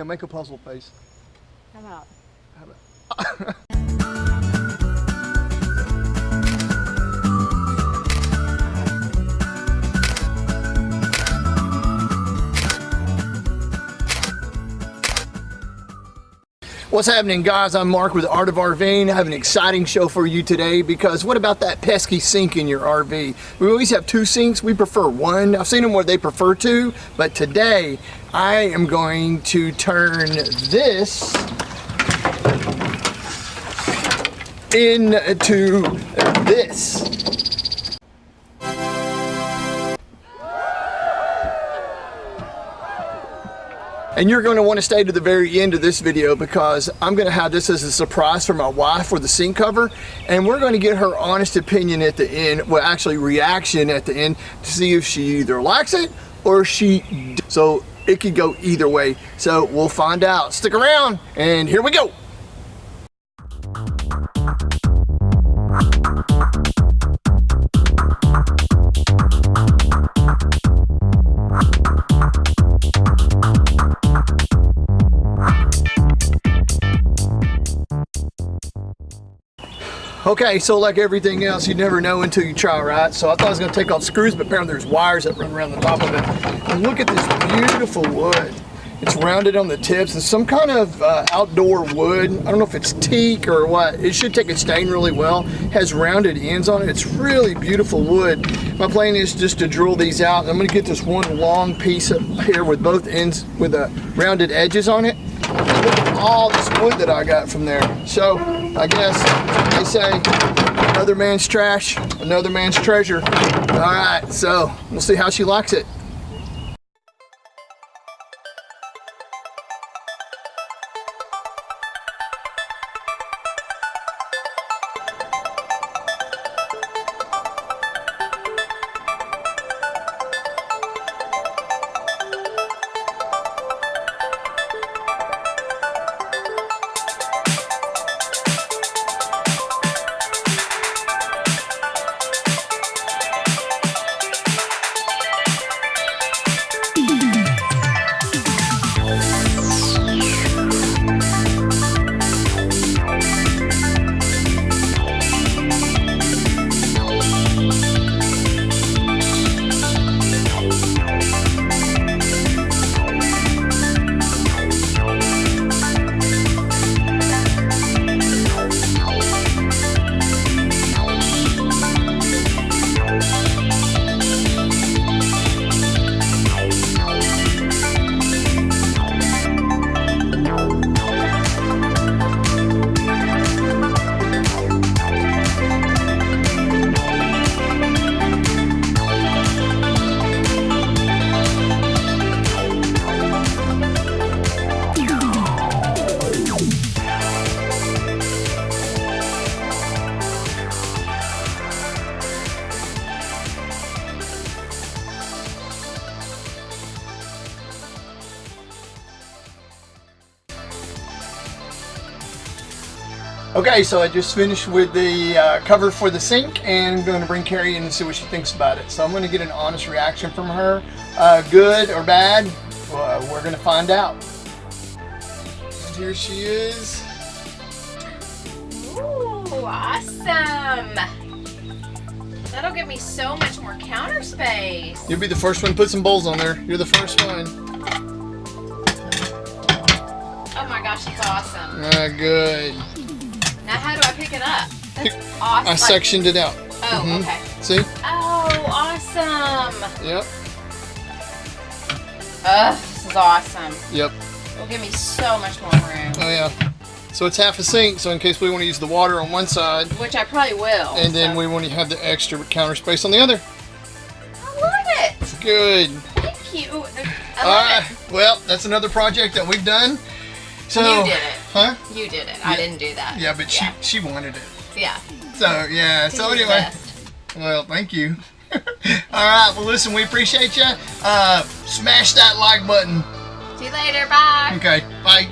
Now make a puzzle face. How about? What's happening, guys? I'm Mark with Art of RVing. I have an exciting show for you today because what about that pesky sink in your RV? We always have two sinks. We prefer one. I've seen them where they prefer two, but today I am going to turn this into this. And you're going to want to stay to the very end of this video because I'm going to have this as a surprise for my wife for the sink cover, and we're going to get her honest opinion at the end, well actually reaction at the end, to see if she either likes it or so it could go either way. So we'll find out. Stick around and here we go. Okay, so like everything else, you never know until you try, right? So I thought I was going to take off screws, but apparently there's wires that run around the top of it. And look at this beautiful wood. It's rounded on the tips. It's some kind of outdoor wood. I don't know if it's teak or what. It should take a stain really well. It has rounded ends on it. It's really beautiful wood. My plan is just to drill these out. I'm going to get this one long piece up here with both ends with rounded edges on it. Look at all this wood that I got from there. So I guess they say another man's trash, another man's treasure. All right, so we'll see how she likes it. Okay, so I just finished with the cover for the sink, and I'm going to bring Carrie in and see what she thinks about it. So I'm going to get an honest reaction from her, good or bad. We're going to find out. And here she is. Ooh, awesome! That'll give me so much more counter space. You'll be the first one to put some bowls on there. You're the first one. Oh my gosh, it's awesome. Good. Now how do I pick it up? That's awesome. I sectioned it out. Oh, okay. See? Oh, awesome. Yep. This is awesome. Yep. It'll give me so much more room. Oh yeah. So it's half a sink, so in case we want to use the water on one side. Which I probably will. And then we want to have the extra counter space on the other. I love it. Good. Thank you. I love it. Well, that's another project that we've done. So, you did it. Huh? You did it. Yeah. I didn't do that. Yeah, but she wanted it. Yeah. So, yeah. So anyway. Well, thank you. Alright, well listen, we appreciate you. Smash that like button. See you later. Bye. Okay, bye.